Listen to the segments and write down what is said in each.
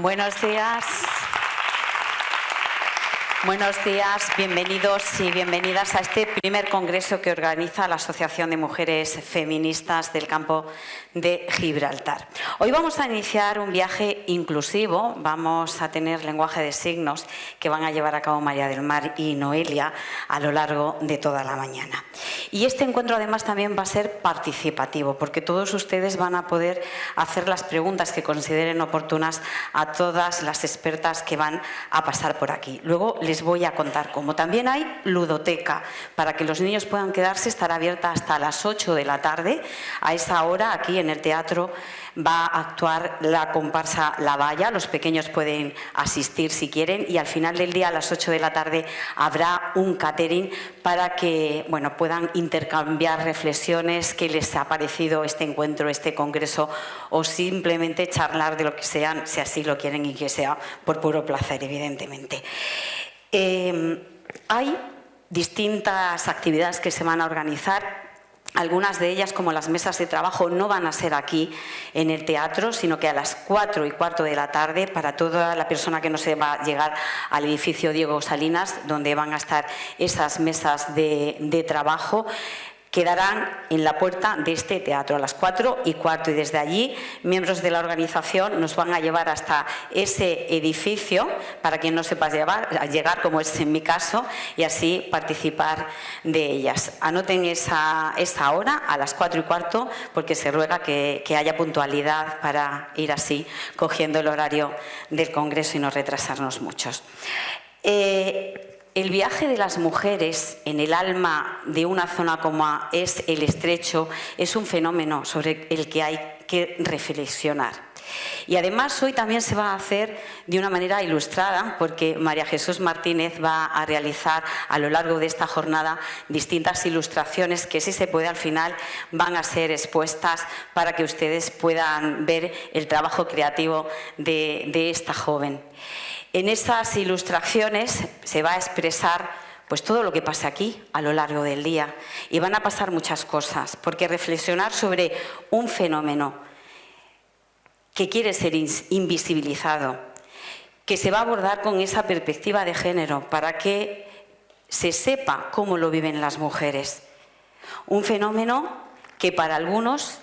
Buenos días. Buenos días, bienvenidos y bienvenidas a este primer congreso que organiza la Asociación de Mujeres Feministas del Campo de Gibraltar. Hoy vamos a iniciar un viaje inclusivo, vamos a tener lenguaje de signos que van a llevar a cabo María del Mar y Noelia a lo largo de toda la mañana. Y este encuentro además también va a ser participativo, porque todos ustedes van a poder hacer las preguntas que consideren oportunas a todas las expertas que van a pasar por aquí. Luego les voy a contar cómo. También hay ludoteca para que los niños puedan quedarse, estará abierta hasta las 8 de la tarde. A esa hora aquí en el teatro va a actuar la comparsa La Valla, los pequeños pueden asistir si quieren y al final del día a las 8 de la tarde habrá un catering para que puedan intercambiar reflexiones, qué les ha parecido este encuentro, este congreso o simplemente charlar de lo que sean, si así lo quieren y que sea por puro placer, evidentemente. Hay distintas actividades que se van a organizar. Algunas de ellas, como las mesas de trabajo, no van a ser aquí en el teatro, sino que a las 4:15 de la tarde, para toda la persona que no se va a llegar al edificio Diego Salinas, donde van a estar esas mesas de trabajo, quedarán en la puerta de este teatro a las 4:15 y desde allí miembros de la organización nos van a llevar hasta ese edificio para quien no sepa llegar, como es en mi caso, y así participar de ellas. Anoten esa hora a las 4:15 porque se ruega que haya puntualidad para ir así cogiendo el horario del congreso y no retrasarnos muchos. El viaje de las mujeres en el alma de una zona como es el Estrecho es un fenómeno sobre el que hay que reflexionar. Y además hoy también se va a hacer de una manera ilustrada porque María Jesús Martínez va a realizar a lo largo de esta jornada distintas ilustraciones que, si se puede, al final van a ser expuestas para que ustedes puedan ver el trabajo creativo de esta joven. En esas ilustraciones se va a expresar todo lo que pasa aquí a lo largo del día y van a pasar muchas cosas, porque reflexionar sobre un fenómeno que quiere ser invisibilizado, que se va a abordar con esa perspectiva de género para que se sepa cómo lo viven las mujeres. Un fenómeno que para algunos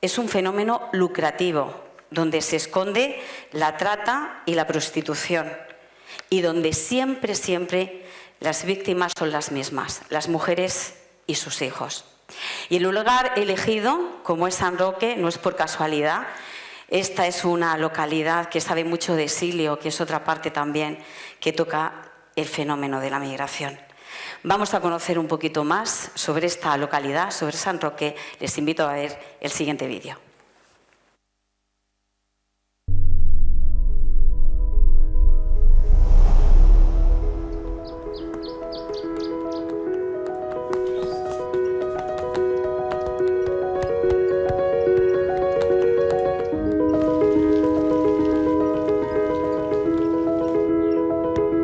es un fenómeno lucrativo, donde se esconde la trata y la prostitución y donde siempre las víctimas son las mismas, las mujeres y sus hijos. Y el lugar elegido, como es San Roque, no es por casualidad. Esta es una localidad que sabe mucho de exilio, que es otra parte también que toca el fenómeno de la migración. Vamos a conocer un poquito más sobre esta localidad, sobre San Roque. Les invito a ver el siguiente vídeo.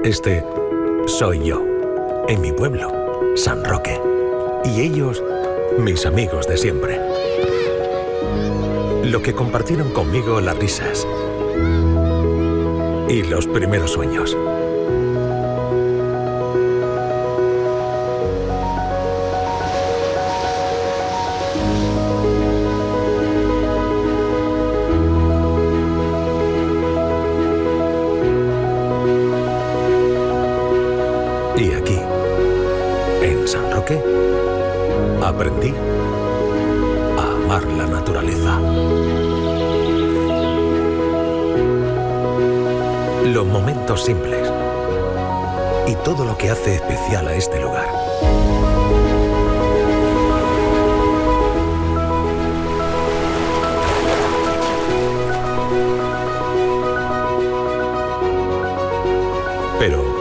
Este soy yo, en mi pueblo, San Roque. Y ellos, mis amigos de siempre. Lo que compartieron conmigo las risas y los primeros sueños. Y aquí, en San Roque, aprendí a amar la naturaleza. Los momentos simples y todo lo que hace especial a este lugar. Pero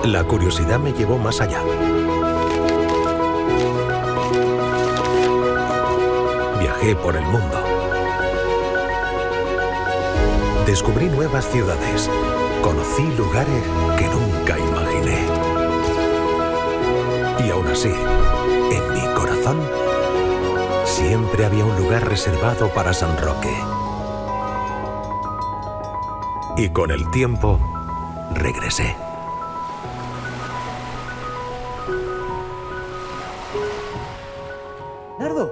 la curiosidad me llevó más allá. Viajé por el mundo. Descubrí nuevas ciudades. Conocí lugares que nunca imaginé. Y aún así, en mi corazón, siempre había un lugar reservado para San Roque. Y con el tiempo, regresé. ¡Nardo!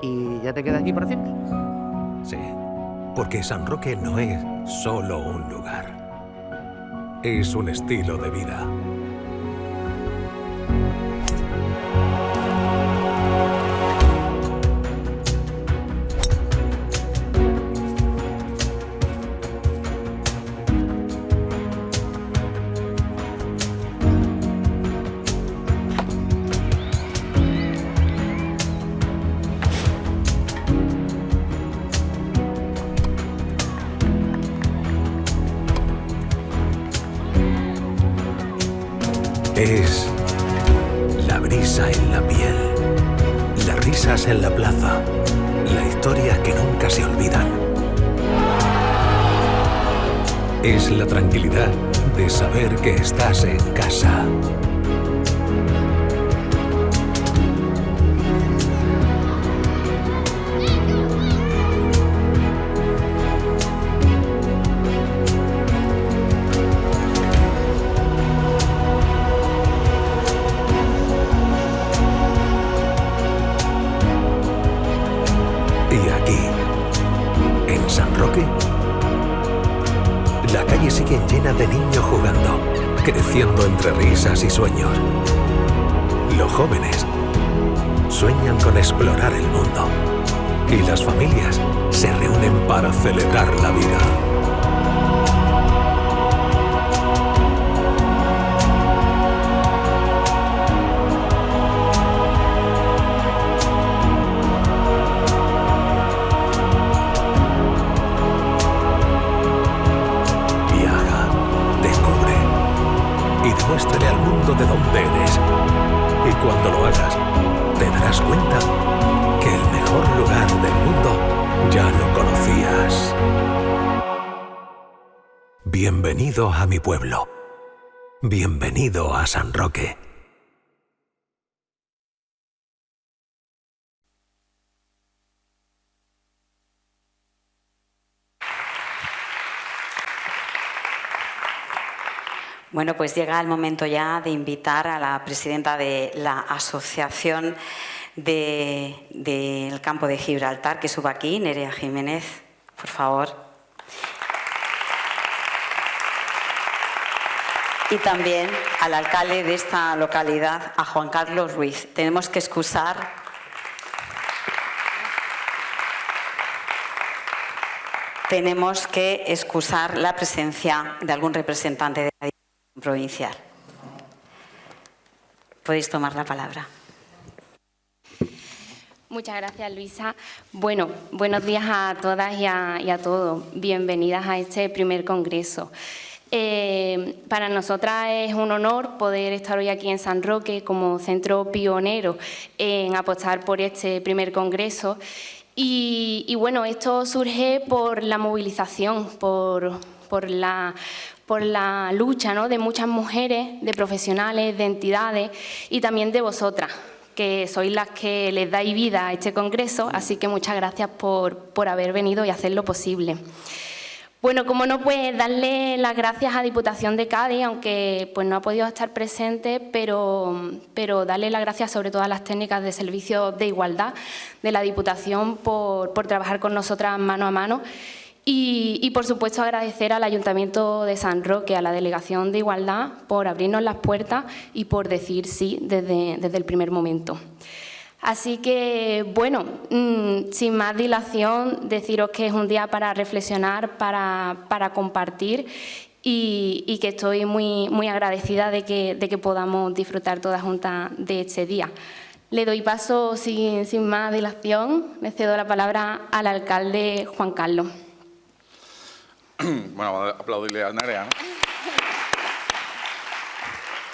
¿Y ya te quedas aquí para siempre? Sí, porque San Roque no es solo un lugar. Es un estilo de vida. Es la brisa en la piel, las risas en la plaza, las historias que nunca se olvidan. Es la tranquilidad de saber que estás en casa. Y aquí, en San Roque, la calle sigue llena de niños jugando, creciendo entre risas y sueños. Los jóvenes sueñan con explorar el mundo y las familias se reúnen para celebrar la vida. Demuéstrale al mundo de dónde eres. Y cuando lo hagas, te darás cuenta que el mejor lugar del mundo ya lo conocías. Bienvenido a mi pueblo. Bienvenido a San Roque. Bueno, pues llega el momento ya de invitar a la presidenta de la Asociación del Campo de Gibraltar, que suba aquí, Nerea Jiménez, por favor. Y también al alcalde de esta localidad, a Juan Carlos Ruiz. Tenemos que excusar la presencia de algún representante de la provincial. Podéis tomar la palabra. Muchas gracias, Luisa. Bueno, buenos días a todas y a todos. Bienvenidas a este primer congreso. Para nosotras es un honor poder estar hoy aquí en San Roque como centro pionero en apostar por este primer congreso. Y bueno, esto surge por la movilización, por la lucha, ¿no?, de muchas mujeres, de profesionales, de entidades y también de vosotras, que sois las que les dais vida a este congreso, así que muchas gracias por haber venido y hacerlo posible. Bueno, como no, pues darle las gracias a Diputación de Cádiz, aunque pues no ha podido estar presente, pero darle las gracias sobre todo a las técnicas de servicio de igualdad de la Diputación por trabajar con nosotras mano a mano. Y, por supuesto, agradecer al Ayuntamiento de San Roque, a la Delegación de Igualdad, por abrirnos las puertas y por decir sí desde el primer momento. Así que, bueno, sin más dilación, deciros que es un día para reflexionar, para compartir y que estoy muy agradecida de que podamos disfrutar todas juntas de este día. Le doy paso sin más dilación, le cedo la palabra al alcalde Juan Carlos. Bueno, vamos a aplaudirle a Nerea, ¿no?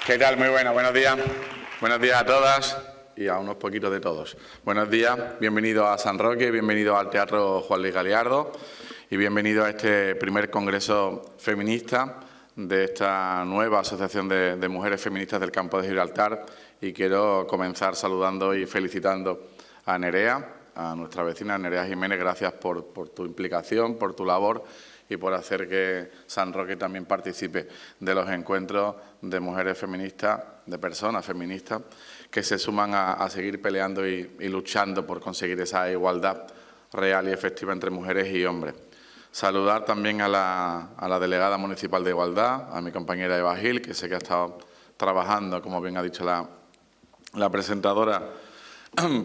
¿Qué tal? Muy buenas, buenos días. Buenos días a todas y a unos poquitos de todos. Buenos días, bienvenidos a San Roque, bienvenidos al Teatro Juan Luis Galiardo y bienvenidos a este primer congreso feminista de esta nueva Asociación de Mujeres Feministas del Campo de Gibraltar. Y quiero comenzar saludando y felicitando a Nerea, a nuestra vecina Nerea Jiménez, gracias por tu implicación, por tu labor y por hacer que San Roque también participe de los encuentros de mujeres feministas, de personas feministas, que se suman a seguir peleando y luchando por conseguir esa igualdad real y efectiva entre mujeres y hombres. Saludar también a la delegada municipal de Igualdad, a mi compañera Eva Gil, que sé que ha estado trabajando, como bien ha dicho la presentadora,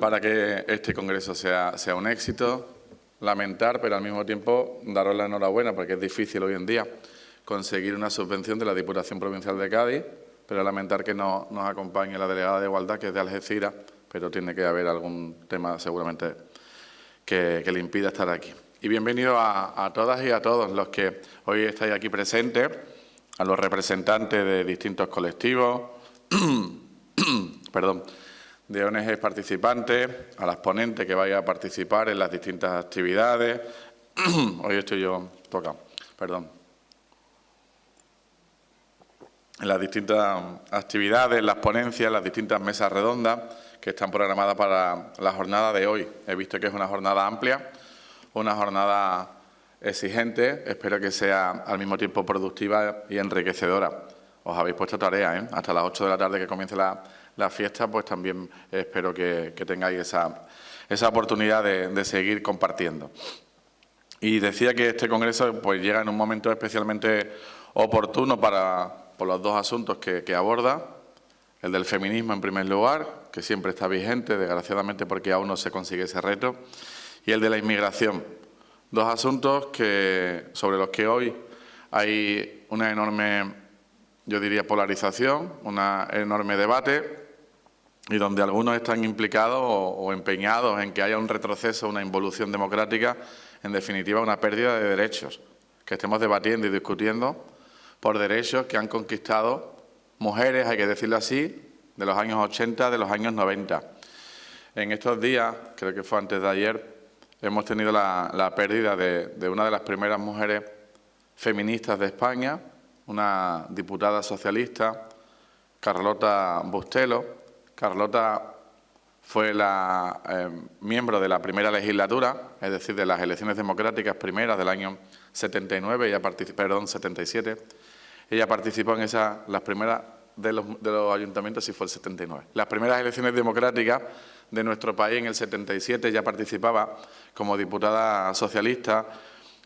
para que este congreso sea un éxito. Lamentar, pero al mismo tiempo daros la enhorabuena, porque es difícil hoy en día conseguir una subvención de la Diputación Provincial de Cádiz, pero lamentar que no nos acompañe la delegada de Igualdad, que es de Algeciras, pero tiene que haber algún tema seguramente que le impida estar aquí. Y bienvenido a todas y a todos los que hoy estáis aquí presentes, a los representantes de distintos colectivos, perdón, de ONGs participantes, a las ponentes que vayan a participar en las distintas actividades. Hoy estoy yo tocado, perdón. En las distintas actividades, las ponencias, las distintas mesas redondas que están programadas para la jornada de hoy. He visto que es una jornada amplia, una jornada exigente, espero que sea al mismo tiempo productiva y enriquecedora. Os habéis puesto tarea, ¿eh? Hasta las 8 de la tarde que comience la fiesta, pues también espero que tengáis esa oportunidad de seguir compartiendo. Y decía que este congreso pues llega en un momento especialmente oportuno por los dos asuntos que aborda, el del feminismo en primer lugar, que siempre está vigente, desgraciadamente porque aún no se consigue ese reto, y el de la inmigración. Dos asuntos sobre los que hoy hay una enorme, yo diría, polarización, un enorme debate, y donde algunos están implicados o empeñados en que haya un retroceso, una involución democrática, en definitiva una pérdida de derechos, que estemos debatiendo y discutiendo por derechos que han conquistado mujeres, hay que decirlo así, de los años 80, de los años 90. En estos días, creo que fue antes de ayer, hemos tenido la pérdida de una de las primeras mujeres feministas de España, una diputada socialista, Carlota Bustelo. Carlota fue miembro de la primera legislatura, es decir, de las elecciones democráticas primeras del año 77. Ella participó en las primeras de los ayuntamientos, sí fue el 79. Las primeras elecciones democráticas de nuestro país en el 77, ella participaba como diputada socialista,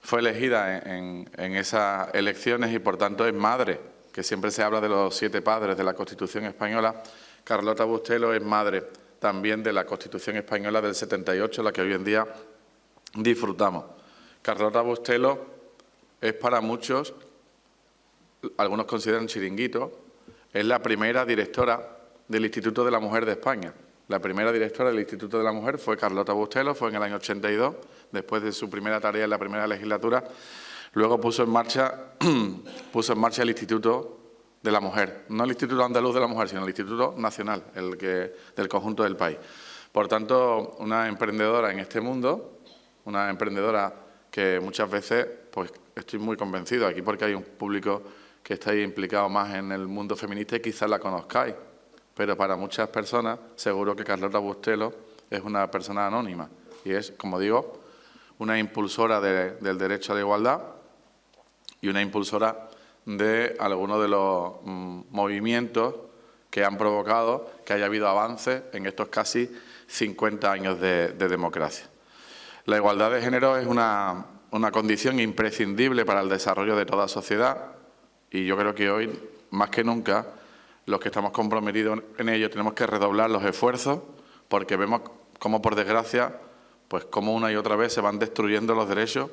fue elegida en esas elecciones y por tanto es madre, que siempre se habla de los 7 padres de la Constitución española. Carlota Bustelo es madre también de la Constitución española del 78, la que hoy en día disfrutamos. Carlota Bustelo es para muchos, algunos consideran chiringuito, es la primera directora del Instituto de la Mujer de España. La primera directora del Instituto de la Mujer fue Carlota Bustelo, fue en el año 82, después de su primera tarea en la primera legislatura. Luego puso en marcha el Instituto de la Mujer, no el Instituto Andaluz de la Mujer, sino el Instituto Nacional, del conjunto del país. Por tanto, una emprendedora en este mundo, una emprendedora que muchas veces, pues estoy muy convencido, aquí porque hay un público que está ahí implicado más en el mundo feminista y quizás la conozcáis, pero para muchas personas seguro que Carlota Bustelo es una persona anónima y es, como digo, una impulsora del derecho a la igualdad y una impulsora de algunos de los movimientos que han provocado que haya habido avances en estos casi 50 años de democracia. La igualdad de género es una condición imprescindible para el desarrollo de toda sociedad y yo creo que hoy, más que nunca, los que estamos comprometidos en ello tenemos que redoblar los esfuerzos porque vemos cómo, por desgracia, pues cómo una y otra vez se van destruyendo los derechos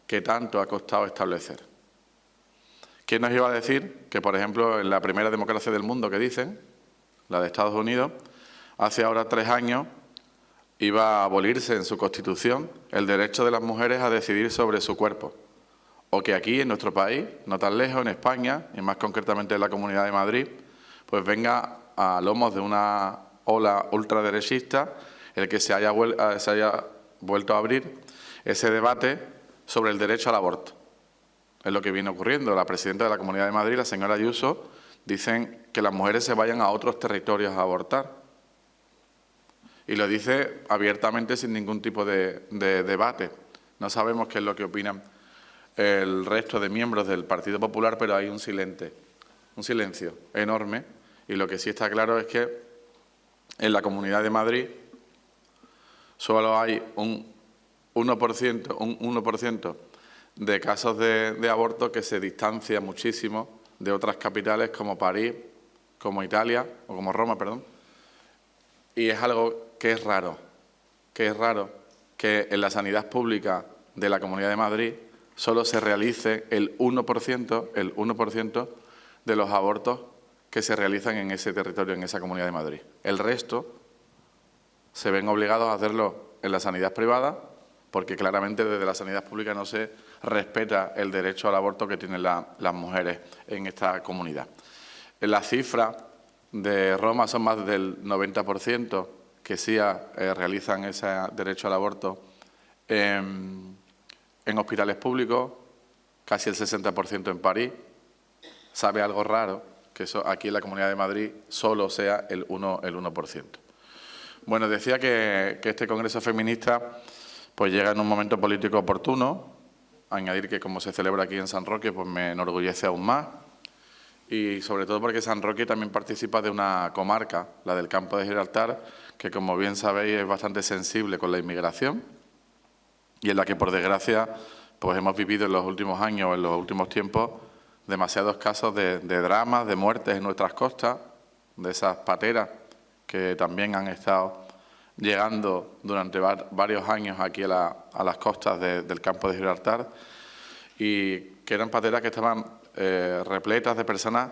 que tanto ha costado establecer. ¿Quién nos iba a decir que, por ejemplo, en la primera democracia del mundo que dicen, la de Estados Unidos, hace ahora 3 años iba a abolirse en su Constitución el derecho de las mujeres a decidir sobre su cuerpo? O que aquí, en nuestro país, no tan lejos, en España, y más concretamente en la Comunidad de Madrid, pues venga a lomos de una ola ultraderechista el que se haya vuelto a abrir ese debate sobre el derecho al aborto. Es lo que viene ocurriendo. La presidenta de la Comunidad de Madrid, la señora Ayuso, dicen que las mujeres se vayan a otros territorios a abortar. Y lo dice abiertamente sin ningún tipo de debate. No sabemos qué es lo que opinan el resto de miembros del Partido Popular, pero hay un silencio enorme. Y lo que sí está claro es que en la Comunidad de Madrid solo hay un 1% de casos de aborto que se distancia muchísimo de otras capitales como París, como Italia, o como Roma, perdón. Y es algo que es raro que en la sanidad pública de la Comunidad de Madrid solo se realice el 1% de los abortos que se realizan en ese territorio, en esa Comunidad de Madrid. El resto se ven obligados a hacerlo en la sanidad privada, porque claramente desde la sanidad pública no se respeta el derecho al aborto que tienen las mujeres en esta comunidad. Las cifras de Roma son más del 90% que sí realizan ese derecho al aborto en hospitales públicos, casi el 60% en París. Sabe algo raro que eso aquí en la Comunidad de Madrid solo sea el 1%. Bueno, decía que este Congreso Feminista pues llega en un momento político oportuno. Añadir que como se celebra aquí en San Roque, pues me enorgullece aún más. Y sobre todo porque San Roque también participa de una comarca, la del Campo de Gibraltar, que como bien sabéis es bastante sensible con la inmigración y en la que por desgracia pues hemos vivido en los últimos años, en los últimos tiempos, demasiados casos de dramas, de muertes en nuestras costas, de esas pateras que también han estado llegando durante varios años aquí a las costas del Campo de Gibraltar, y que eran pateras que estaban repletas de personas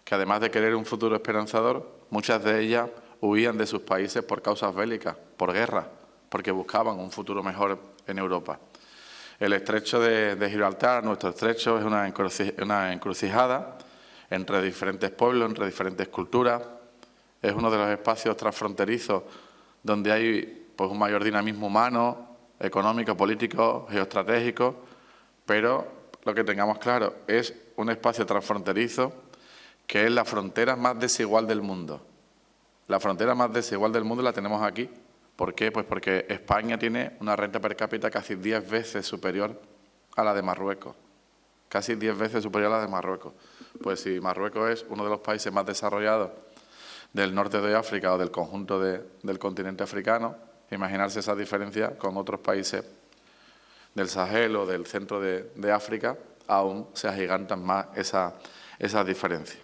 que, además de querer un futuro esperanzador, muchas de ellas huían de sus países por causas bélicas, por guerra, porque buscaban un futuro mejor en Europa. El estrecho de Gibraltar, nuestro estrecho, es una encrucijada entre diferentes pueblos, entre diferentes culturas. Es uno de los espacios transfronterizos donde hay pues, un mayor dinamismo humano, económico, político, geoestratégico, pero lo que tengamos claro es un espacio transfronterizo que es la frontera más desigual del mundo. La frontera más desigual del mundo la tenemos aquí. ¿Por qué? Pues porque España tiene una renta per cápita casi 10 veces superior a la de Marruecos. Casi 10 veces superior a la de Marruecos. Pues si Marruecos es uno de los países más desarrollados del norte de África o del conjunto del continente africano, imaginarse esa diferencia con otros países del Sahel o del centro de África, aún se agigantan más esas diferencias.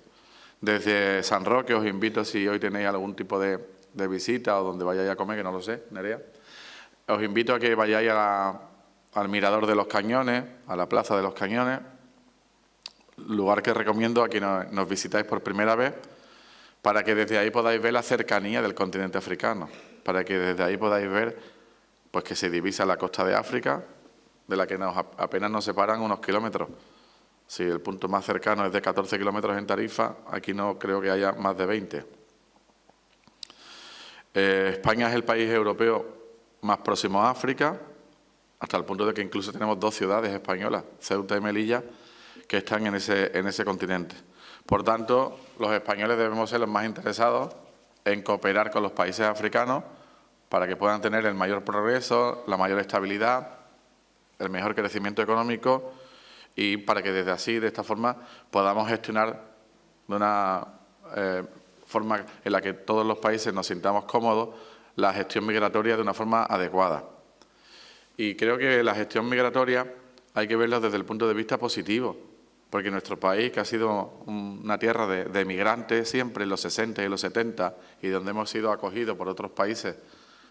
Desde San Roque os invito, si hoy tenéis algún tipo de visita o donde vayáis a comer, que no lo sé, Nerea, os invito a que vayáis al Mirador de los Cañones, a la Plaza de los Cañones, lugar que recomiendo a quienes nos visitáis por primera vez, para que desde ahí podáis ver la cercanía del continente africano, para que desde ahí podáis ver pues, que se divisa la costa de África, de la que apenas nos separan unos kilómetros. Si el punto más cercano es de 14 kilómetros en Tarifa, aquí no creo que haya más de 20. España es el país europeo más próximo a África, hasta el punto de que incluso tenemos 2 ciudades españolas, Ceuta y Melilla, que están en ese continente. Por tanto, los españoles debemos ser los más interesados en cooperar con los países africanos para que puedan tener el mayor progreso, la mayor estabilidad, el mejor crecimiento económico y para que desde así, de esta forma, podamos gestionar de una forma en la que todos los países nos sintamos cómodos la gestión migratoria de una forma adecuada. Y creo que la gestión migratoria hay que verla desde el punto de vista positivo, porque nuestro país, que ha sido una tierra de migrantes siempre en los 60 y los 70, y donde hemos sido acogidos por otros países,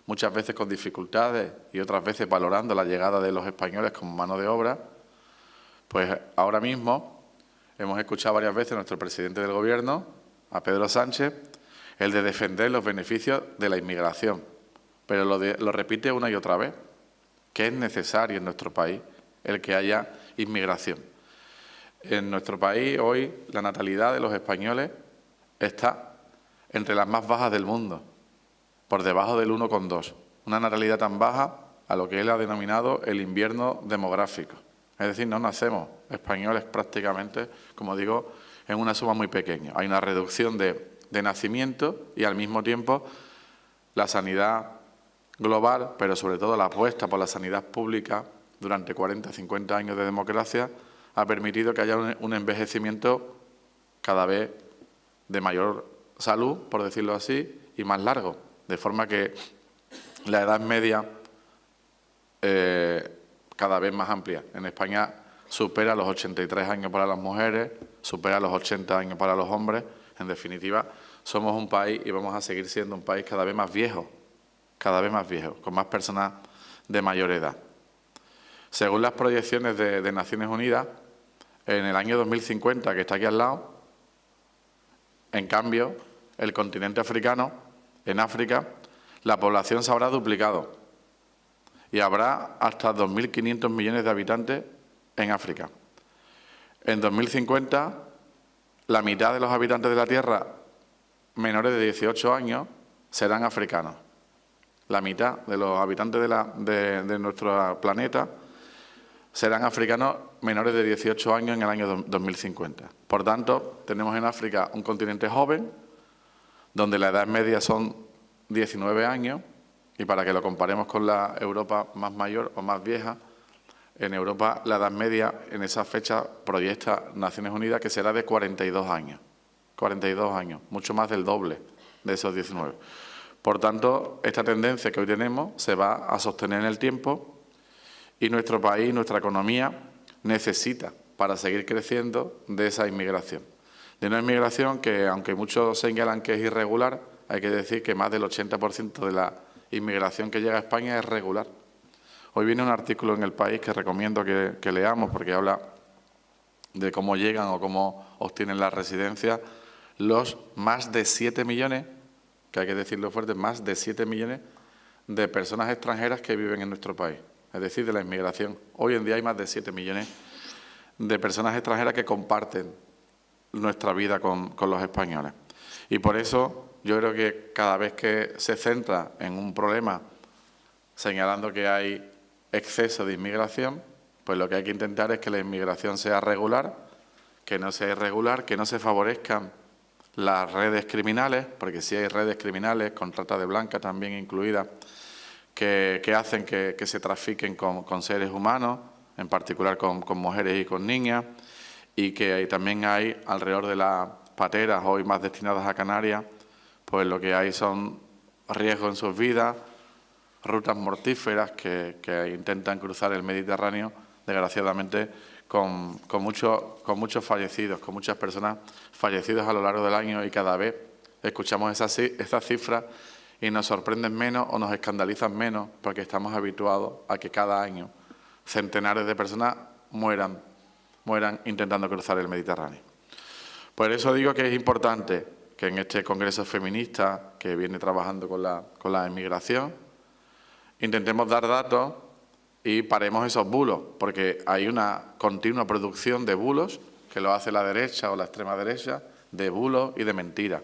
muchas veces con dificultades y otras veces valorando la llegada de los españoles como mano de obra, pues ahora mismo hemos escuchado varias veces a nuestro presidente del Gobierno, a Pedro Sánchez, el de defender los beneficios de la inmigración, pero lo repite una y otra vez, que es necesario en nuestro país el que haya inmigración. En nuestro país hoy la natalidad de los españoles está entre las más bajas del mundo, por debajo del 1,2. Una natalidad tan baja a lo que él ha denominado el invierno demográfico. Es decir, no nacemos españoles prácticamente, como digo, en una suma muy pequeña. Hay una reducción de nacimiento y al mismo tiempo la sanidad global, pero sobre todo la apuesta por la sanidad pública durante 40, 50 años de democracia ha permitido que haya un envejecimiento cada vez de mayor salud, por decirlo así, y más largo, de forma que la edad media cada vez más amplia. En España supera los 83 años para las mujeres, supera los 80 años para los hombres. En definitiva, somos un país y vamos a seguir siendo un país cada vez más viejo, con más personas de mayor edad. Según las proyecciones de Naciones Unidas, en el año 2050, que está aquí al lado, en cambio, el continente africano, en África, la población se habrá duplicado y habrá hasta 2.500 millones de habitantes en África. En 2050, la mitad de los habitantes de la Tierra menores de 18 años serán africanos. La mitad de los habitantes de nuestro planeta serán africanos menores de 18 años en el año 2050. Por tanto, tenemos en África un continente joven, donde la edad media son 19 años, y para que lo comparemos con la Europa más mayor o más vieja, en Europa la edad media en esa fecha proyecta Naciones Unidas que será de 42 años. 42 años, mucho más del doble de esos 19. Por tanto, esta tendencia que hoy tenemos se va a sostener en el tiempo y nuestro país, nuestra economía, necesita para seguir creciendo de esa inmigración. De una inmigración que, aunque muchos señalan que es irregular, hay que decir que más del 80% de la inmigración que llega a España es regular. Hoy viene un artículo en El País que recomiendo que leamos porque habla de cómo llegan o cómo obtienen la residencia los más de 7 millones, que hay que decirlo fuerte, más de 7 millones de personas extranjeras que viven en nuestro país, es decir, de la inmigración. Hoy en día hay más de 7 millones de personas extranjeras que comparten nuestra vida con los españoles. Y por eso yo creo que cada vez que se centra en un problema señalando que hay exceso de inmigración, pues lo que hay que intentar es que la inmigración sea regular, que no sea irregular, que no se favorezcan las redes criminales, porque si hay redes criminales, con trata de blancas también incluidas, que hacen que se trafiquen con seres humanos, en particular con mujeres y con niñas, y que también hay alrededor de las pateras, hoy más destinadas a Canarias, pues lo que hay son riesgos en sus vidas, rutas mortíferas que intentan cruzar el Mediterráneo, desgraciadamente, con muchos fallecidos, con muchas personas fallecidas a lo largo del año, y cada vez escuchamos esas cifras y nos sorprenden menos o nos escandalizan menos porque estamos habituados a que cada año centenares de personas mueran intentando cruzar el Mediterráneo. Por eso digo que es importante que en este Congreso Feminista que viene trabajando con la inmigración intentemos dar datos y paremos esos bulos, porque hay una continua producción de bulos que lo hace la derecha o la extrema derecha, de bulos y de mentiras.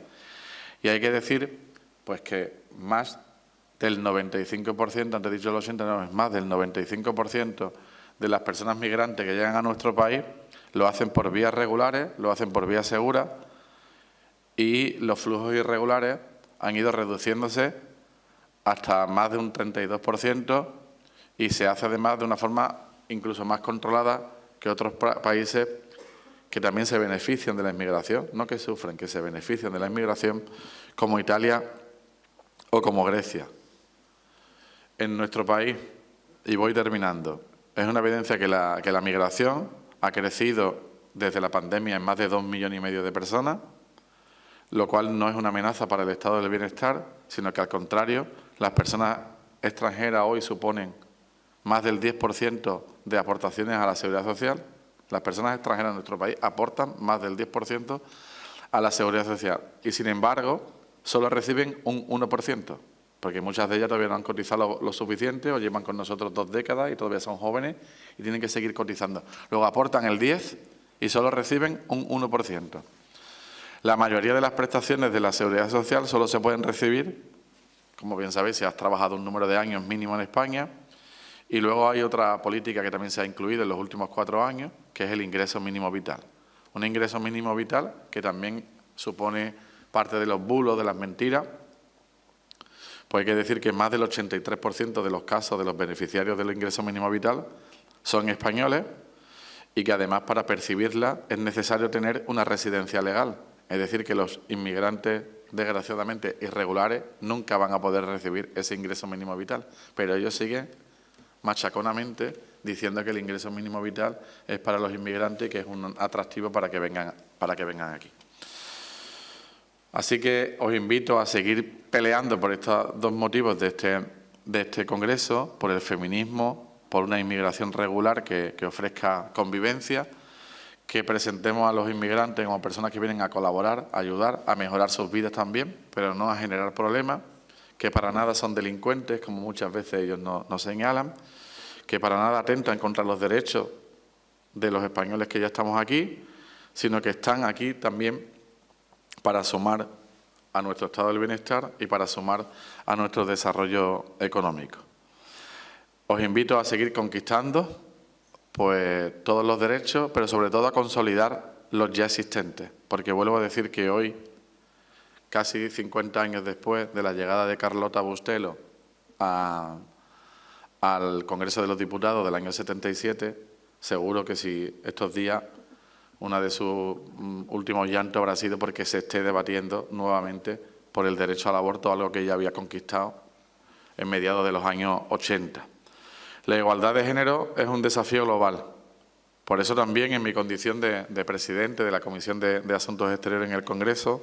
Y hay que decir pues que más del 95%, antes he dicho el 80%, no, es más del 95% de las personas migrantes que llegan a nuestro país lo hacen por vías regulares, lo hacen por vías seguras, y los flujos irregulares han ido reduciéndose hasta más de un 32%, y se hace además de una forma incluso más controlada que otros países que también se benefician de la inmigración, no que sufren, que se benefician de la inmigración, como Italia o como Grecia. En nuestro país, y voy terminando, es una evidencia que la migración ha crecido desde la pandemia en más de 2,5 millones de personas, lo cual no es una amenaza para el estado del bienestar, sino que al contrario, las personas extranjeras hoy suponen más del 10% de aportaciones a la seguridad social. Las personas extranjeras en nuestro país aportan más del 10% a la seguridad social y, sin embargo, solo reciben un 1%, porque muchas de ellas todavía no han cotizado lo suficiente o llevan con nosotros 2 décadas y todavía son jóvenes y tienen que seguir cotizando. Luego aportan el 10% y solo reciben un 1%. La mayoría de las prestaciones de la seguridad social solo se pueden recibir, como bien sabéis, si has trabajado un número de años mínimo en España. Y luego hay otra política que también se ha incluido en los últimos 4 años, que es el ingreso mínimo vital. Un ingreso mínimo vital que también supone parte de los bulos, de las mentiras, Pues hay que decir que más del 83% de los casos de los beneficiarios del ingreso mínimo vital son españoles y que además para percibirla es necesario tener una residencia legal. Es decir, que los inmigrantes, desgraciadamente irregulares, nunca van a poder recibir ese ingreso mínimo vital. Pero ellos siguen machaconamente diciendo que el ingreso mínimo vital es para los inmigrantes y que es un atractivo para que vengan aquí. Así que os invito a seguir peleando por estos dos motivos de este congreso, por el feminismo, por una inmigración regular que ofrezca convivencia, que presentemos a los inmigrantes como personas que vienen a colaborar, a ayudar, a mejorar sus vidas también, pero no a generar problemas, que para nada son delincuentes, como muchas veces ellos nos señalan, que para nada atentan contra los derechos de los españoles que ya estamos aquí, sino que están aquí también para sumar a nuestro estado del bienestar y para sumar a nuestro desarrollo económico. Os invito a seguir conquistando pues todos los derechos, pero sobre todo a consolidar los ya existentes, porque vuelvo a decir que hoy, casi 50 años después de la llegada de Carlota Bustelo al Congreso de los Diputados del año 77, seguro que si estos días una de sus últimos llantos habrá sido porque se esté debatiendo nuevamente por el derecho al aborto, algo que ella había conquistado en mediados de los años 80. La igualdad de género es un desafío global. Por eso también, en mi condición de presidente de la Comisión de Asuntos Exteriores en el Congreso,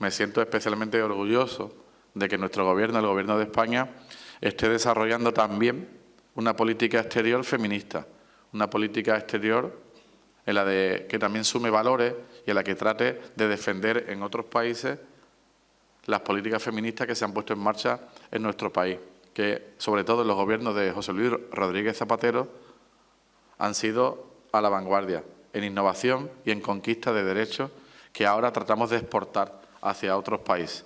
me siento especialmente orgulloso de que nuestro Gobierno, el Gobierno de España, esté desarrollando también una política exterior feminista, una política exterior en la que también sume valores y en la que trate de defender en otros países las políticas feministas que se han puesto en marcha en nuestro país, que sobre todo en los gobiernos de José Luis Rodríguez Zapatero han sido a la vanguardia en innovación y en conquista de derechos que ahora tratamos de exportar hacia otros países.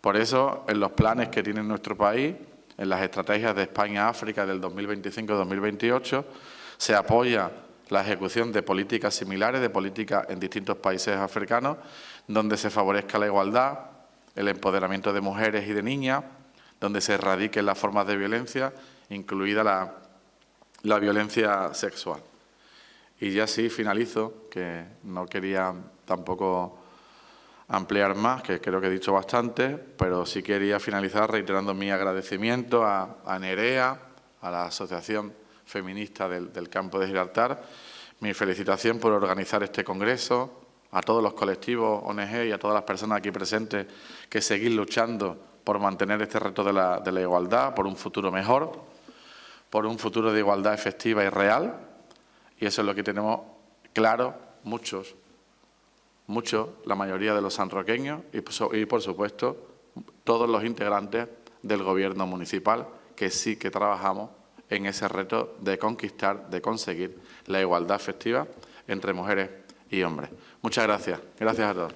Por eso, en los planes que tiene nuestro país, en las estrategias de España-África del 2025-2028, se apoya la ejecución de políticas similares, de políticas en distintos países africanos, donde se favorezca la igualdad, el empoderamiento de mujeres y de niñas, donde se erradiquen las formas de violencia, incluida la violencia sexual. Y ya sí finalizo, que no quería tampoco ampliar más, que creo que he dicho bastante, pero sí quería finalizar reiterando mi agradecimiento a Nerea, a la Asociación Feminista del Campo de Gibraltar, mi felicitación por organizar este congreso, a todos los colectivos ONG y a todas las personas aquí presentes que seguís luchando por mantener este reto de la igualdad, por un futuro mejor, por un futuro de igualdad efectiva y real, y eso es lo que tenemos claro muchos, la mayoría de los sanroqueños y, por supuesto, todos los integrantes del Gobierno municipal, que sí que trabajamos en ese reto de conquistar, de conseguir la igualdad efectiva entre mujeres y hombres. Muchas gracias. Gracias a todos.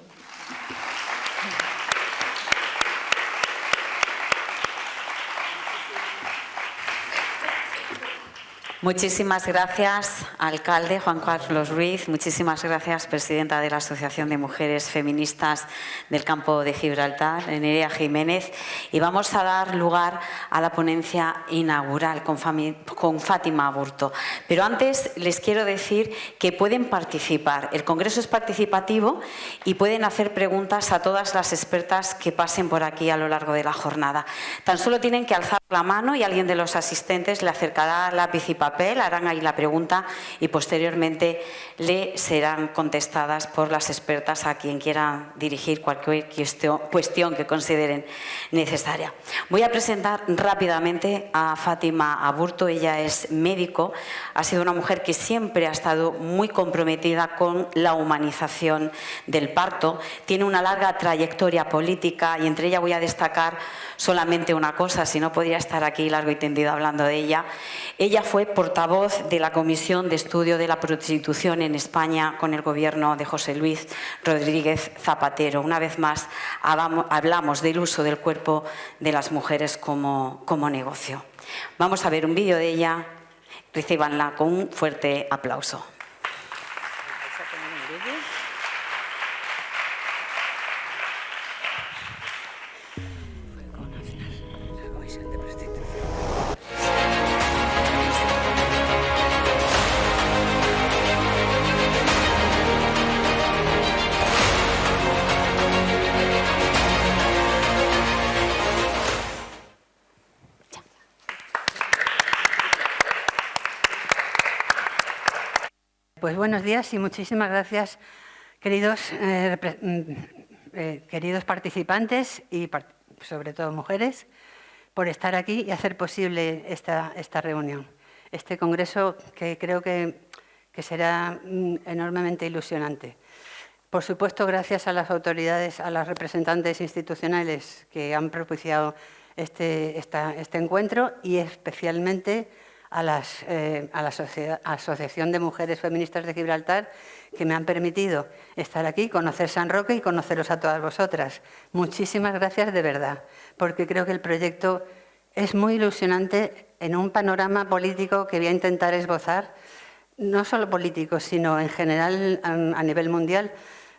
Muchísimas gracias, alcalde Juan Carlos Ruiz. Muchísimas gracias, presidenta de la Asociación de Mujeres Feministas del Campo de Gibraltar, Nerea Jiménez. Y vamos a dar lugar a la ponencia inaugural con Fátima Aburto. Pero antes les quiero decir que pueden participar. El congreso es participativo y pueden hacer preguntas a todas las expertas que pasen por aquí a lo largo de la jornada. Tan solo tienen que alzar la mano y alguien de los asistentes le acercará lápiz y papel, harán ahí la pregunta y posteriormente le serán contestadas por las expertas a quien quieran dirigir cualquier cuestión que consideren necesaria. Voy a presentar rápidamente a Fátima Aburto. Ella es médico, ha sido una mujer que siempre ha estado muy comprometida con la humanización del parto, tiene una larga trayectoria política y entre ella voy a destacar solamente una cosa, si no podría estar aquí largo y tendido hablando de ella. Ella fue portavoz de la Comisión de Estudio de la Prostitución en España con el gobierno de José Luis Rodríguez Zapatero. Una vez más hablamos del uso del cuerpo de las mujeres como negocio. Vamos a ver un vídeo de ella, recíbanla con un fuerte aplauso. Pues buenos días y muchísimas gracias, queridos participantes y sobre todo mujeres, por estar aquí y hacer posible esta reunión, este congreso que creo que será enormemente ilusionante. Por supuesto, gracias a las autoridades, a las representantes institucionales que han propiciado este encuentro y especialmente a la Asociación de Mujeres Feministas de Gibraltar, que me han permitido estar aquí, conocer San Roque y conoceros a todas vosotras. Muchísimas gracias de verdad, porque creo que el proyecto es muy ilusionante en un panorama político que voy a intentar esbozar, no solo político, sino en general a nivel mundial,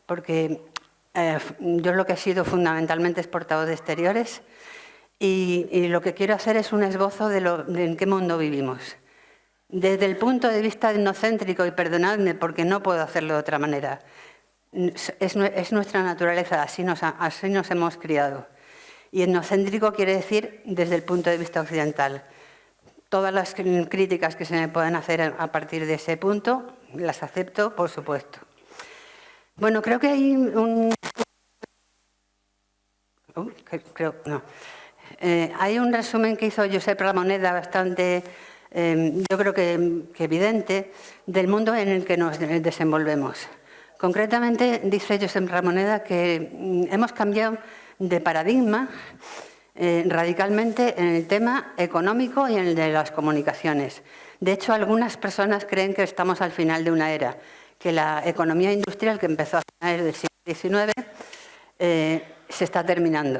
porque yo lo que he sido fundamentalmente es portavoz de exteriores. Y lo que quiero hacer es un esbozo de en qué mundo vivimos. Desde el punto de vista etnocéntrico, y perdonadme porque no puedo hacerlo de otra manera, es nuestra naturaleza, así nos hemos criado. Y etnocéntrico quiere decir desde el punto de vista occidental. Todas las críticas que se me puedan hacer a partir de ese punto, las acepto, por supuesto. Bueno, creo que hay hay un resumen que hizo Josep Ramoneda bastante, yo creo que evidente, del mundo en el que nos desenvolvemos. Concretamente, dice Josep Ramoneda que hemos cambiado de paradigma radicalmente en el tema económico y en el de las comunicaciones. De hecho, algunas personas creen que estamos al final de una era, que la economía industrial que empezó a finales del siglo XIX se está terminando.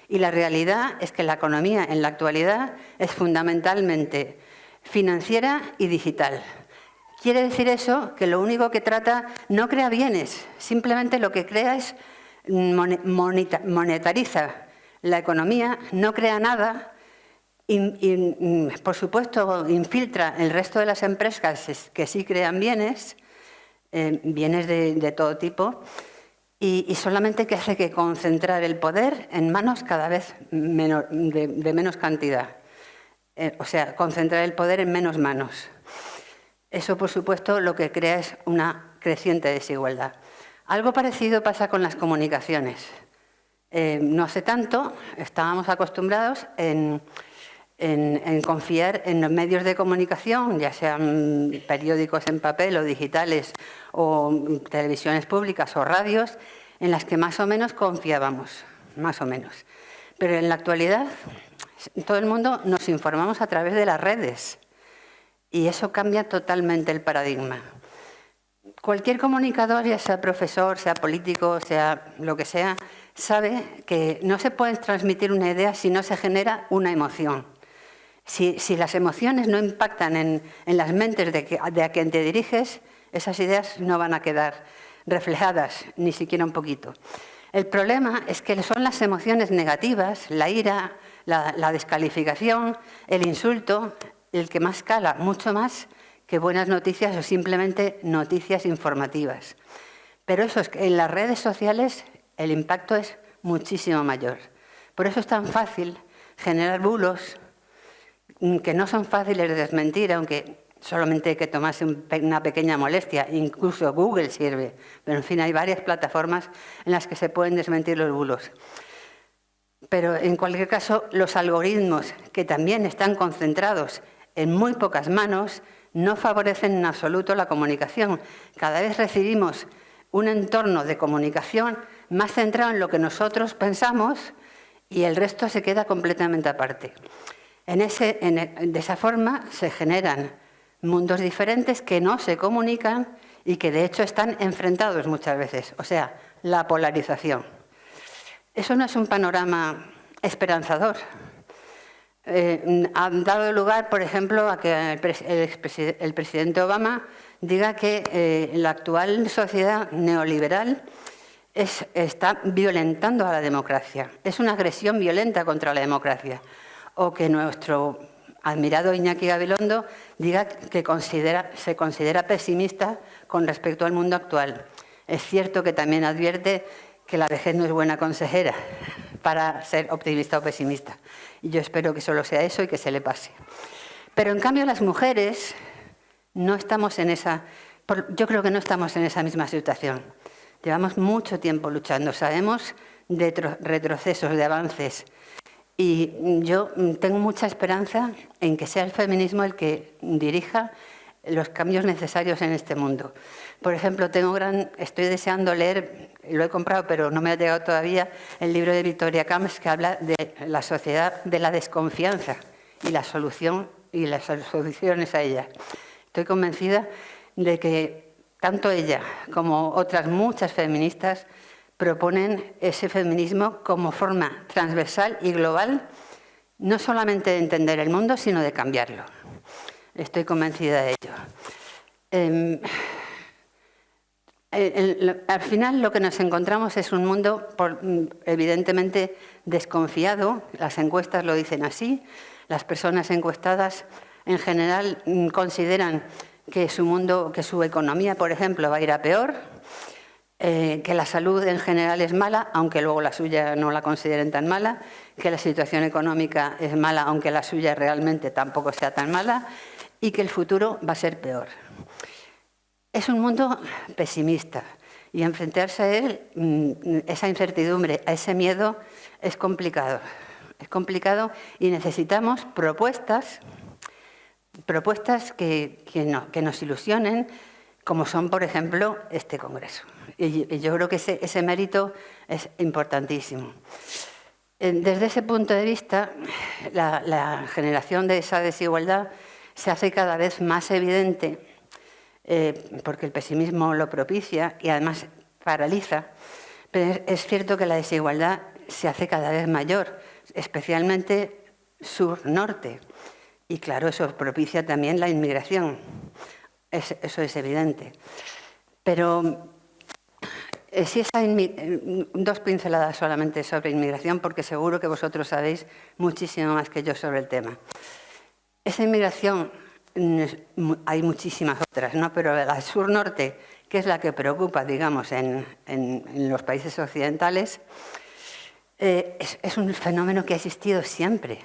Y la realidad es que la economía en la actualidad es fundamentalmente financiera y digital. Quiere decir eso que lo único que trata no crea bienes, simplemente lo que crea es monetariza la economía, no crea nada y por supuesto, infiltra el resto de las empresas que sí crean bienes, bienes de todo tipo, y solamente que hace que concentrar el poder en manos cada vez de menos cantidad. O sea, concentrar el poder en menos manos. Eso, por supuesto, lo que crea es una creciente desigualdad. Algo parecido pasa con las comunicaciones. No hace tanto estábamos acostumbrados en confiar en los medios de comunicación, ya sean periódicos en papel o digitales, o televisiones públicas o radios, en las que más o menos confiábamos, más o menos. Pero en la actualidad, todo el mundo nos informamos a través de las redes y eso cambia totalmente el paradigma. Cualquier comunicador, ya sea profesor, sea político, sea lo que sea, sabe que no se puede transmitir una idea si no se genera una emoción. Si las emociones no impactan en las mentes de a quien te diriges, esas ideas no van a quedar reflejadas, ni siquiera un poquito. El problema es que son las emociones negativas, la ira, la descalificación, el insulto, el que más cala, mucho más que buenas noticias o simplemente noticias informativas. Pero eso es que en las redes sociales el impacto es muchísimo mayor. Por eso es tan fácil generar bulos que no son fáciles de desmentir, aunque solamente hay que tomarse una pequeña molestia. Incluso Google sirve. Pero, en fin, hay varias plataformas en las que se pueden desmentir los bulos. Pero, en cualquier caso, los algoritmos, que también están concentrados en muy pocas manos, no favorecen en absoluto la comunicación. Cada vez recibimos un entorno de comunicación más centrado en lo que nosotros pensamos y el resto se queda completamente aparte. De esa forma se generan mundos diferentes que no se comunican y que de hecho están enfrentados muchas veces, o sea, la polarización. Eso no es un panorama esperanzador. Ha dado lugar, por ejemplo, a que el presidente Obama diga que la actual sociedad neoliberal está violentando a la democracia. Es una agresión violenta contra la democracia. o que nuestro admirado Iñaki Gabilondo diga que se considera pesimista con respecto al mundo actual. Es cierto que también advierte que la vejez no es buena consejera para ser optimista o pesimista. Y yo espero que solo sea eso y que se le pase. Pero en cambio las mujeres no estamos en esa... Yo creo que no estamos en esa misma situación. Llevamos mucho tiempo luchando, sabemos de retrocesos, de avances. Y yo tengo mucha esperanza en que sea el feminismo el que dirija los cambios necesarios en este mundo. Por ejemplo, estoy deseando leer, lo he comprado pero no me ha llegado todavía, el libro de Victoria Camps que habla de la sociedad de la desconfianza y la solución y las soluciones a ella. Estoy convencida de que tanto ella como otras muchas feministas proponen ese feminismo como forma transversal y global, no solamente de entender el mundo, sino de cambiarlo. Estoy convencida de ello. Al final lo que nos encontramos es un mundo evidentemente desconfiado, las encuestas lo dicen así, las personas encuestadas en general consideran que su economía, por ejemplo, va a ir a peor, que la salud en general es mala, aunque luego la suya no la consideren tan mala, que la situación económica es mala, aunque la suya realmente tampoco sea tan mala, y que el futuro va a ser peor. Es un mundo pesimista y enfrentarse a él, esa incertidumbre, a ese miedo, es complicado. Es complicado y necesitamos propuestas que nos ilusionen, como son, por ejemplo, este congreso. Y yo creo que ese mérito es importantísimo. Desde ese punto de vista, la generación de esa desigualdad se hace cada vez más evidente, porque el pesimismo lo propicia y además paraliza, pero es cierto que la desigualdad se hace cada vez mayor, especialmente sur-norte, y claro, eso propicia también la inmigración, eso es evidente. Pero dos pinceladas solamente sobre inmigración, porque seguro que vosotros sabéis muchísimo más que yo sobre el tema. Esa inmigración, hay muchísimas otras, ¿no? Pero la sur-norte, que es la que preocupa, digamos, en los países occidentales, es un fenómeno que ha existido siempre.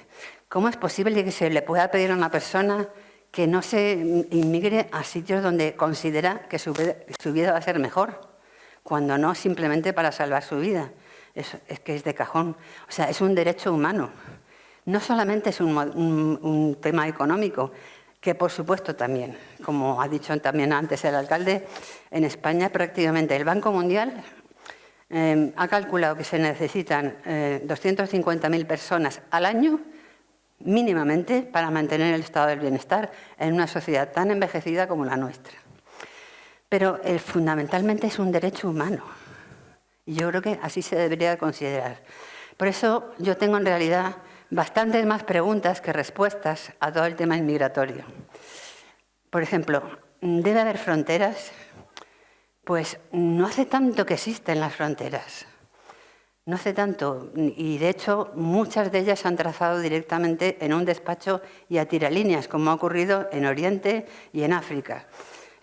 ¿Cómo es posible que se le pueda pedir a una persona que no se inmigre a sitios donde considera que su vida va a ser mejor, cuando no simplemente para salvar su vida? Es que es de cajón. O sea, es un derecho humano. No solamente es un tema económico, que por supuesto también, como ha dicho también antes el alcalde, en España prácticamente el Banco Mundial ha calculado que se necesitan 250.000 personas al año mínimamente para mantener el estado del bienestar en una sociedad tan envejecida como la nuestra. Pero fundamentalmente es un derecho humano y yo creo que así se debería considerar. Por eso yo tengo en realidad bastantes más preguntas que respuestas a todo el tema inmigratorio. Por ejemplo, ¿debe haber fronteras? Pues no hace tanto que existen las fronteras. No hace tanto, y de hecho muchas de ellas se han trazado directamente en un despacho y a tiralíneas, como ha ocurrido en Oriente y en África.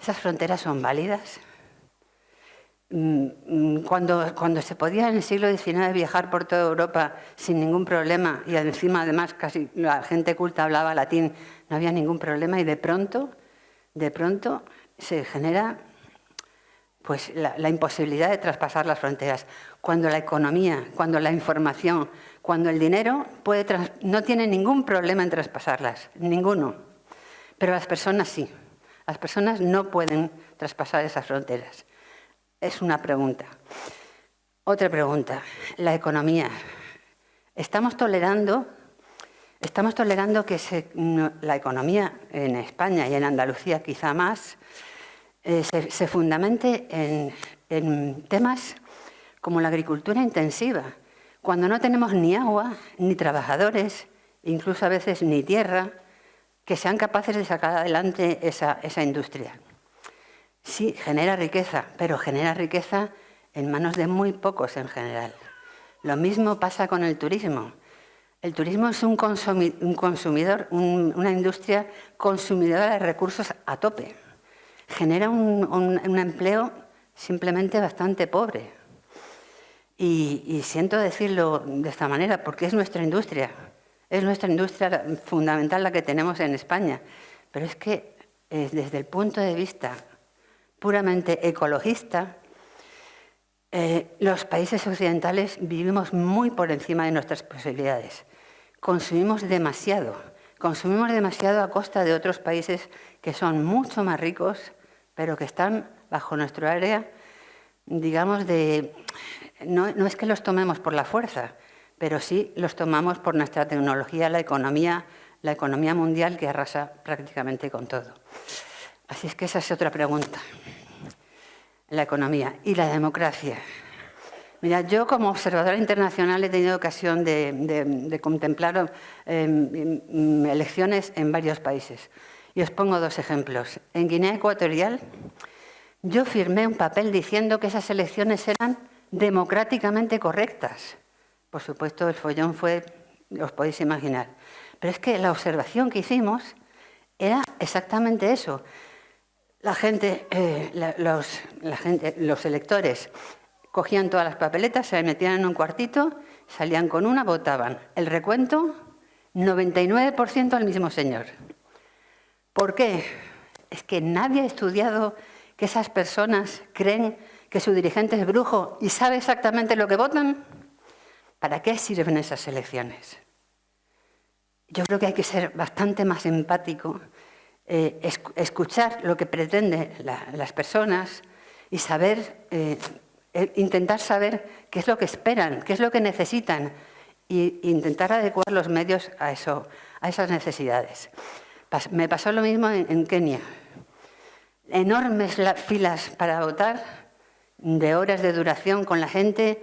¿Esas fronteras son válidas? Cuando se podía en el siglo XIX viajar por toda Europa sin ningún problema, y encima además casi la gente culta hablaba latín, no había ningún problema, y de pronto se genera pues la imposibilidad de traspasar las fronteras. Cuando la economía, cuando la información, cuando el dinero no tiene ningún problema en traspasarlas, ninguno. Pero las personas sí. Las personas no pueden traspasar esas fronteras. Es una pregunta. Otra pregunta, la economía. ¿Estamos tolerando que la economía en España y en Andalucía quizá más se fundamente en temas como la agricultura intensiva, cuando no tenemos ni agua, ni trabajadores, incluso a veces ni tierra, que sean capaces de sacar adelante esa industria? Sí, genera riqueza, pero genera riqueza en manos de muy pocos en general. Lo mismo pasa con el turismo. El turismo es un consumidor, una industria consumidora de recursos a tope. Genera un empleo simplemente bastante pobre. Y siento decirlo de esta manera porque es nuestra industria fundamental la que tenemos en España. Pero es que desde el punto de vista puramente ecologista, los países occidentales vivimos muy por encima de nuestras posibilidades. Consumimos demasiado a costa de otros países que son mucho más ricos, pero que están bajo nuestro área, digamos, no es que los tomemos por la fuerza, pero sí los tomamos por nuestra tecnología, la economía mundial que arrasa prácticamente con todo. Así es que esa es otra pregunta. La economía y la democracia. Mira, yo como observadora internacional he tenido ocasión de contemplar elecciones en varios países. Y os pongo 2 ejemplos. En Guinea Ecuatorial yo firmé un papel diciendo que esas elecciones eran democráticamente correctas. Por supuesto, el follón fue, os podéis imaginar. Pero es que la observación que hicimos era exactamente eso. Los electores cogían todas las papeletas, se las metían en un cuartito, salían con una, votaban. El recuento, 99% al mismo señor. ¿Por qué? Es que nadie ha estudiado que esas personas creen que su dirigente es brujo y sabe exactamente lo que votan. ¿Para qué sirven esas elecciones? Yo creo que hay que ser bastante más empático, escuchar lo que pretenden las personas y intentar saber qué es lo que esperan, qué es lo que necesitan e intentar adecuar los medios a esas necesidades. Me pasó lo mismo en Kenia. Enormes filas para votar, de horas de duración con la gente,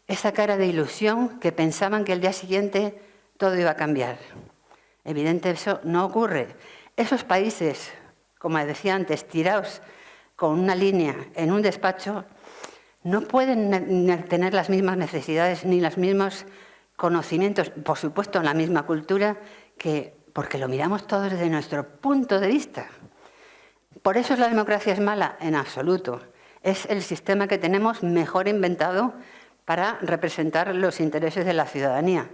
esa cara de ilusión que pensaban que el día siguiente todo iba a cambiar. Evidentemente eso no ocurre. Esos países, como decía antes, tirados con una línea en un despacho, no pueden tener las mismas necesidades ni los mismos conocimientos, por supuesto en la misma cultura, porque lo miramos todo desde nuestro punto de vista. ¿Por eso la democracia es mala? En absoluto. Es el sistema que tenemos mejor inventado para representar los intereses de la ciudadanía.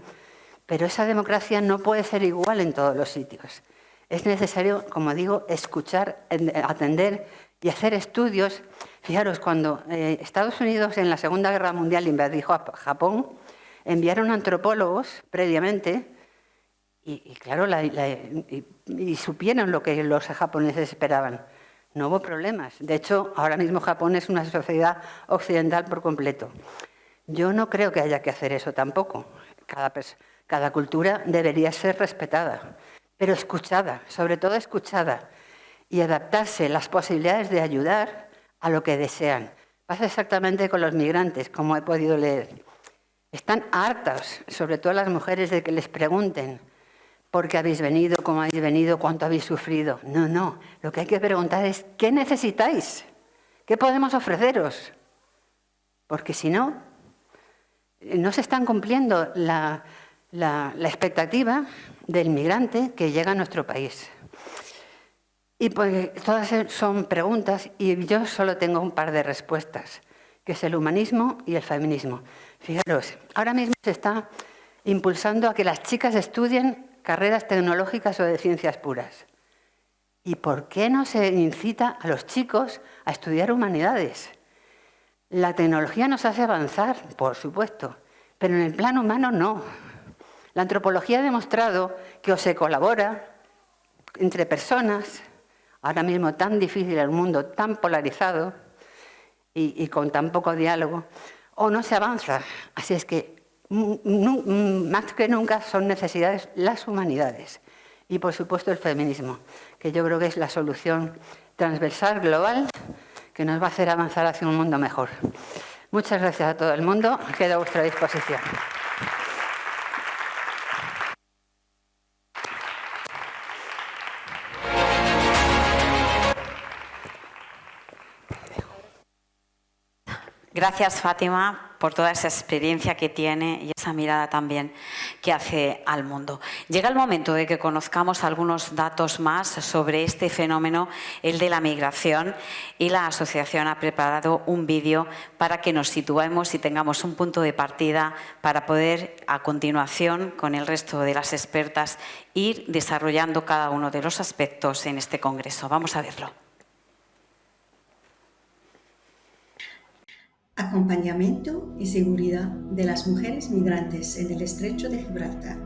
Pero esa democracia no puede ser igual en todos los sitios. Es necesario, como digo, escuchar, atender y hacer estudios. Fijaros, cuando Estados Unidos en la Segunda Guerra Mundial invadió Japón, enviaron antropólogos previamente y claro, y supieron lo que los japoneses esperaban. No hubo problemas. De hecho, ahora mismo Japón es una sociedad occidental por completo. Yo no creo que haya que hacer eso tampoco. Cada cultura debería ser respetada, pero escuchada, sobre todo escuchada, y adaptarse las posibilidades de ayudar a lo que desean. Pasa exactamente con los migrantes, como he podido leer. Están hartas, sobre todo las mujeres, de que les pregunten ¿por qué habéis venido? ¿Cómo habéis venido? ¿Cuánto habéis sufrido? No. Lo que hay que preguntar es ¿qué necesitáis? ¿Qué podemos ofreceros? Porque si no, no se están cumpliendo la expectativa del migrante que llega a nuestro país. Y pues todas son preguntas y yo solo tengo un par de respuestas, que es el humanismo y el feminismo. Fijaros, ahora mismo se está impulsando a que las chicas estudien carreras tecnológicas o de ciencias puras. ¿Y por qué no se incita a los chicos a estudiar humanidades? La tecnología nos hace avanzar, por supuesto, pero en el plano humano no. La antropología ha demostrado que o se colabora entre personas, ahora mismo tan difícil el mundo, tan polarizado y con tan poco diálogo, o no se avanza. Así es que más que nunca son necesidades las humanidades y, por supuesto, el feminismo, que yo creo que es la solución transversal, global, que nos va a hacer avanzar hacia un mundo mejor. Muchas gracias a todo el mundo. Quedo a vuestra disposición. Gracias, Fátima, por toda esa experiencia que tiene y esa mirada también que hace al mundo. Llega el momento de que conozcamos algunos datos más sobre este fenómeno, el de la migración, y la asociación ha preparado un vídeo para que nos situemos y tengamos un punto de partida para poder, a continuación, con el resto de las expertas, ir desarrollando cada uno de los aspectos en este congreso. Vamos a verlo. Acompañamiento y seguridad de las mujeres migrantes en el Estrecho de Gibraltar.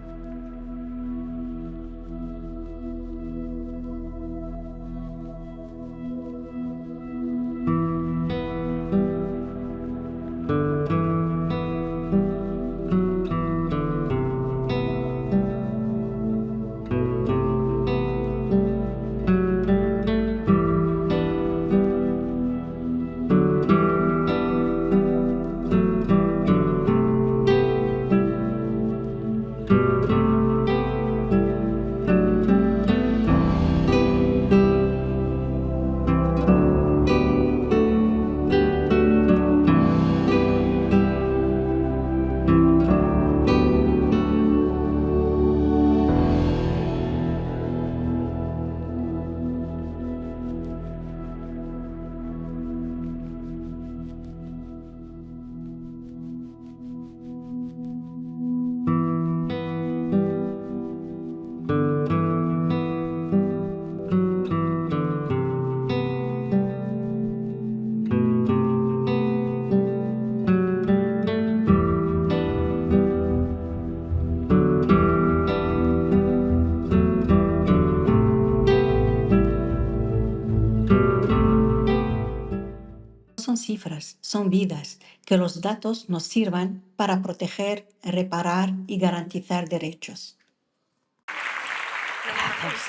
Son cifras, son vidas, que los datos nos sirvan para proteger, reparar y garantizar derechos.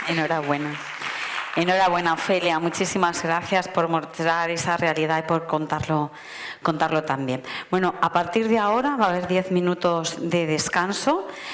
Enhorabuena. Enhorabuena, Ofelia. Muchísimas gracias por mostrar esa realidad y por contarlo también. Bueno, a partir de ahora va a haber 10 minutos de descanso